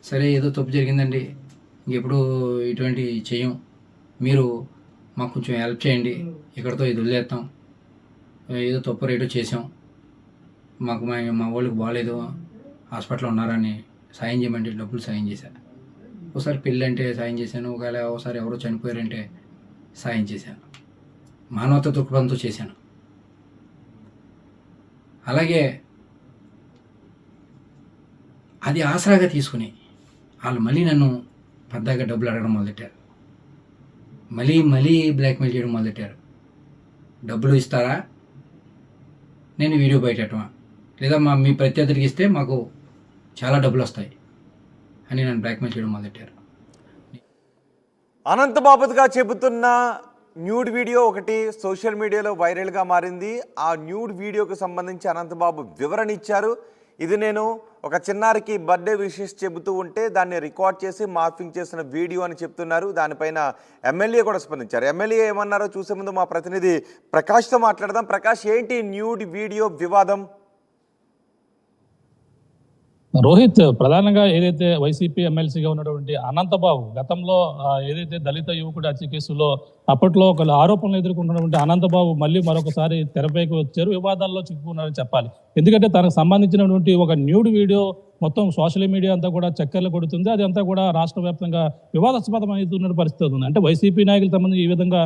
సరే ఏదో తప్పు జరిగిందండి, ఇంకెప్పుడు ఇటువంటి చెయ్యం, మీరు మాకు కొంచెం హెల్ప్ చేయండి, ఇక్కడితో ఇది వదిలేస్తాం, ఏదో తప్పు రేటో చేసాం, మాకు మా వాళ్ళకి బాగాలేదు, హాస్పిటల్లో ఉన్నారని సాయం చేయమంటే డబ్బులు సాయం చేశాను. ఒకసారి పెళ్ళి అంటే సాయం చేశాను, ఒకవేళ ఒకసారి ఎవరో చనిపోయారంటే సాయం చేశాను, మానవత దృక్పథంతో చేశాను. అలాగే అది ఆసరాగా తీసుకుని వాళ్ళు మళ్ళీ నన్ను పెద్దగా డబ్బులు అడగడం మొదలెట్టారు, మళ్ళీ బ్లాక్మెయిల్ చేయడం మొదలెట్టారు. డబ్బులు ఇస్తారా, నేను వీడియో బయటమా, లేదా మీ ప్రత్యర్థికి ఇస్తే మాకు చాలా డబ్బులు వస్తాయి అని నన్ను బ్లాక్మెయిల్ చేయడం మొదలెట్టారు. అనంత్ బాబుగా చెబుతున్న న్యూడ్ వీడియో ఒకటి సోషల్ మీడియాలో వైరల్గా మారింది. ఆ న్యూడ్ వీడియోకి సంబంధించి అనంత్ బాబు వివరణ ఇచ్చారు. ఇది నేను ఒక చిన్నారికి బర్త్డే విషెస్ చెబుతూ ఉంటే దాన్ని రికార్డ్ చేసి మార్ఫింగ్ చేసిన వీడియో అని చెప్తున్నారు. దానిపైన ఎమ్మెల్యే కూడా స్పందించారు. ఎమ్మెల్యే ఏమన్నారో చూసే ముందు మా ప్రతినిధి ప్రకాష్తో మాట్లాడదాం. ప్రకాష్, ఏంటి న్యూడ్ వీడియో వివాదం? రోహిత్, ప్రధానంగా ఏదైతే వైసీపీ ఎమ్మెల్సీగా ఉన్నటువంటి అనంతబాబు గతంలో ఏదైతే దళిత యువకుడు హత్య కేసులో అప్పట్లో ఒక ఆరోపణలు ఎదుర్కొంటున్నటువంటి అనంతబాబు మళ్ళీ మరొకసారి తెరపైకి వచ్చారు. వివాదాల్లో చిక్కుకున్నారని చెప్పాలి. ఎందుకంటే తనకు సంబంధించినటువంటి ఒక న్యూడ్ వీడియో మొత్తం సోషల్ మీడియా అంతా కూడా చక్కర్లు కొడుతుంది. అది అంతా కూడా రాష్ట్ర వ్యాప్తంగా వివాదాస్పదం అవుతున్న పరిస్థితి ఉంది. అంటే వైసీపీ నాయకుల సంబంధించి ఈ విధంగా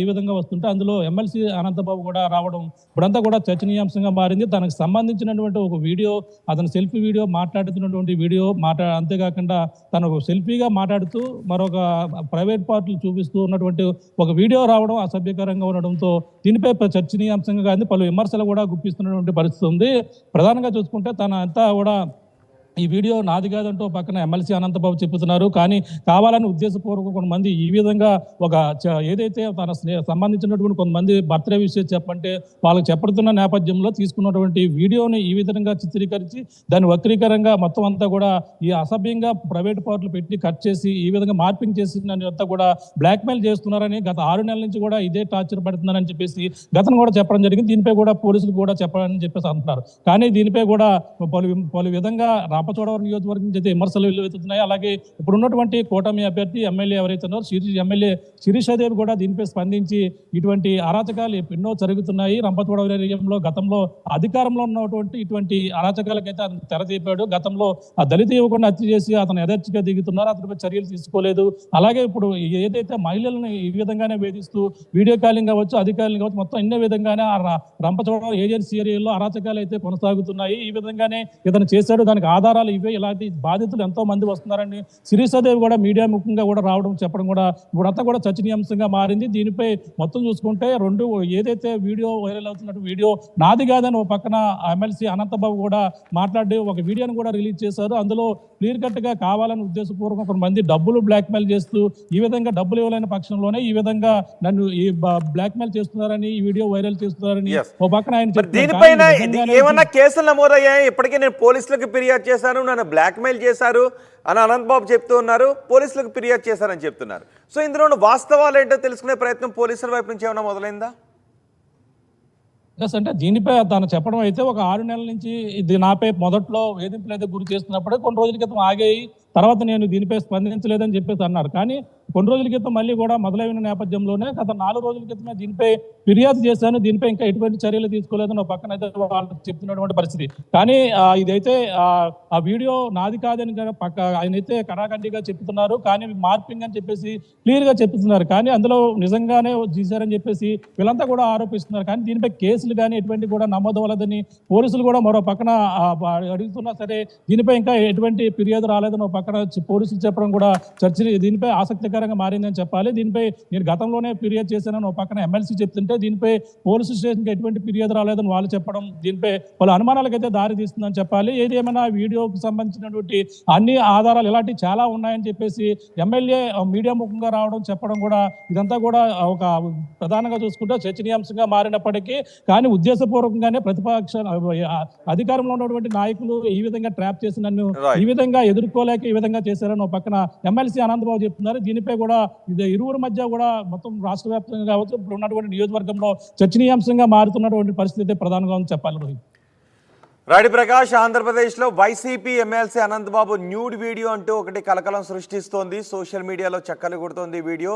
ఈ విధంగా వస్తుంటే అందులో ఎమ్మెల్సీ అనంతబాబు కూడా రావడం ఇప్పుడంతా కూడా చర్చనీయాంశంగా మారింది. తనకు సంబంధించినటువంటి ఒక వీడియో, అతను సెల్ఫీ వీడియో మాట్లాడుతున్నటువంటి వీడియో అంతేకాకుండా తను సెల్ఫీగా మాట్లాడుతూ మరొక ప్రైవేట్ పార్టీలు చూపిస్తూ ఉన్నటువంటి ఒక వీడియో రావడం అసభ్యకరంగా ఉండడంతో దీనిపై చర్చనీయాంశంగా కానీ పలు విమర్శలు కూడా గుప్పిస్తున్నటువంటి పరిస్థితి ఉంది. ప్రధానంగా చూసుకుంటే తన అంతా కూడా ఈ వీడియో నాది కాదంటూ పక్కన ఎమ్మెల్సీ అనంతబాబు చెప్తున్నారు. కానీ కావాలని ఉద్దేశపూర్వక కొంతమంది ఈ విధంగా ఒక ఏదైతే తన సంబంధించినటువంటి కొంతమంది బర్త్డే విషయం చెప్పంటే వాళ్ళకి చెప్పడుతున్న నేపథ్యంలో తీసుకున్నటువంటి వీడియోని ఈ విధంగా చిత్రీకరించి దాన్ని వక్రీకరంగా మొత్తం అంతా కూడా ఈ అసభ్యంగా ప్రైవేట్ పార్టీలు పెట్టి కట్ చేసి ఈ విధంగా మార్పింగ్ చేసి అంతా కూడా బ్లాక్మెయిల్ చేస్తున్నారని గత 6 నెలల నుంచి కూడా ఇదే టార్చర్ పడుతున్నారని చెప్పేసి గతం కూడా చెప్పడం జరిగింది. దీనిపై కూడా పోలీసులు కూడా చెప్పాలని చెప్పేసి అంటున్నారు. కానీ దీనిపై కూడా పలు విధంగా రాపచోడవరం నియోజకవర్గం నుంచి అయితే విమర్శలు వెల్లువెత్తుతున్నాయి. అలాగే ఇప్పుడు ఉన్నటువంటి కూటమి అభ్యర్థి ఎమ్మెల్యే ఎవరైతే ఉన్నారో ఎమ్మెల్యే శిరీషాదేవి కూడా దీనిపై స్పందించి ఇటువంటి అరాచకాలు ఎన్నో జరుగుతున్నాయి రంపచోడవరంలో, గతంలో అధికారంలో ఉన్నటువంటి ఇటువంటి అరాచకాలకైతే అతను తెరతీపాడు. గతంలో ఆ దళిత యువకుడిని హత్య చేసి అతను యథేచ్ఛగా దిగుతున్నారు, అతనిపై చర్యలు తీసుకోలేదు. అలాగే ఇప్పుడు ఏదైతే మహిళలను ఈ విధంగానే వేధిస్తూ వీడియో కాలింగ్ కావచ్చు, అధికారులు కావచ్చు, మొత్తం ఇన్న విధంగానే ఆ రంపచోడవరం ఏజెన్సీ ఏరియాలో అరాచకాలు అయితే కొనసాగుతున్నాయి. ఈ విధంగానే ఇతను చేశాడు, దానికి ఆధారాలు ఇవే, ఇలాంటి బాధితులు ఎంతో మంది వస్తున్నారని శిరీషాదేవి కూడా మీడియా ముఖ్యంగా కూడా రావడం చెప్పడం కూడా ఇప్పుడంతా కూడా చర్చనీయాంశంగా మారింది. దీనిపై మొత్తం చూసుకుంటే ఏదైతే వీడియో వైరల్ అవుతున్నట్టు వీడియో నాది కాదని ఒక పక్కన ఎమ్మెల్సీ అనంతబాబు కూడా మాట్లాడి ఒక వీడియోను కూడా రిలీజ్ చేశారు. అందులో క్లియర్ కట్ గా కావాలని ఉద్దేశపూర్వక కొంతమంది డబ్బులు బ్లాక్మెయిల్ చేస్తూ ఈ విధంగా డబ్బులు ఇవ్వలేని పక్షంలోనే ఈ విధంగా నన్ను ఈ బ్లాక్మెయిల్ చేస్తున్నారని, ఈ వీడియో వైరల్ చేస్తున్నారని ఒక పక్కన ఆయన దీనిపైన ఏమన్నా కేసులు నమోదయ్యాయి? ఇప్పటికే నేను పోలీసులకు ఫిర్యాదు చేశాను, నన్ను బ్లాక్మెయిల్ చేశారు అని అనంత్ బాబు చెప్తూ ఉన్నారు. పోలీసులకు ఫిర్యాదు చేశారని చెప్తున్నారు. సో ఇందులో వాస్తవాలు ఏంటో తెలుసుకునే ప్రయత్నం పోలీసుల వైపు నుంచి ఏమైనా మొదలైందా? అంటే దీనిపై తను చెప్పడం అయితే ఒక 6 నెలల నుంచి ఇది నాపై మొదట్లో వేధింపులు అయితే గురి చేస్తున్నప్పుడే కొన్ని రోజుల క్రితం ఆగాయి, తర్వాత నేను దీనిపై స్పందించలేదని చెప్పేసి అన్నారు. కానీ కొన్ని రోజుల క్రితం మళ్ళీ కూడా మొదలైన నేపథ్యంలోనే గత 4 రోజుల క్రితమే దీనిపై ఫిర్యాదు చేశాను, దీనిపై ఇంకా ఎటువంటి చర్యలు తీసుకోలేదని ఒక పక్కన అయితే వాళ్ళు చెప్తున్నటువంటి పరిస్థితి. కానీ ఇదైతే ఆ వీడియో నాది కాదని ఆయన అయితే కరాఖండిగా చెప్తున్నారు. కానీ మార్పింగ్ అని చెప్పేసి క్లియర్ గా చెప్తున్నారు. కానీ అందులో నిజంగానే చేశారని చెప్పేసి వీళ్ళంతా కూడా ఆరోపిస్తున్నారు. కానీ దీనిపై కేసులు కానీ ఎటువంటి కూడా నమోదవలేదని పోలీసులు కూడా మరో పక్కన అడుగుతున్నా సరే దీనిపై ఇంకా ఎటువంటి ఫిర్యాదు రాలేదని ఒక పక్కన పోలీసులు చెప్పడం కూడా దీనిపై ఆసక్తికరంగా మారిందని చెప్పాలి. దీనిపై నేను గతంలోనే ఫిర్యాదు చేశానని ఒక పక్కన ఎమ్మెల్సీ చెప్తుంటే దీనిపై పోలీసు స్టేషన్కి ఎటువంటి ఫిర్యాదు రాలేదని వాళ్ళు చెప్పడం దీనిపై పలు అనుమానాలకైతే దారి తీస్తుందని చెప్పాలి. ఏది ఏమైనా వీడియోకి సంబంధించినటువంటి అన్ని ఆధారాలు ఇలాంటివి చాలా ఉన్నాయని చెప్పేసి ఎమ్మెల్యే మీడియా ముఖంగా రావడం చెప్పడం కూడా ఇదంతా కూడా ఒక ప్రధానంగా చూసుకుంటే చర్చనీయాంశంగా మారినప్పటికీ కానీ ఉద్దేశపూర్వకంగానే ప్రతిపక్ష అధికారంలో ఉన్నటువంటి నాయకులు ఈ విధంగా ట్రాప్ చేసి నన్ను ఈ విధంగా ఎదుర్కోలేక ఈ విధంగా చేశారని ఒక పక్కన ఎమ్మెల్సీ అనంతబాబు చెప్తున్నారు. దీనిపై కూడా ఇరువురి మధ్య కూడా మొత్తం రాష్ట్ర వ్యాప్తంగా కావచ్చు ఇప్పుడు ఉన్నటువంటి నియోజకవర్గంలో చర్చనీయాంశంగా మారుతున్నటువంటి పరిస్థితి ప్రధానంగా చెప్పాలి. రోహిత్, రాడి ప్రకాష్, ఆంధ్రప్రదేశ్లో YCP MLC Anantha Babu nude video అంటూ ఒకటి కలకలం సృష్టిస్తోంది. సోషల్ మీడియాలో చక్కర్లు కొడుతోంది ఈ వీడియో.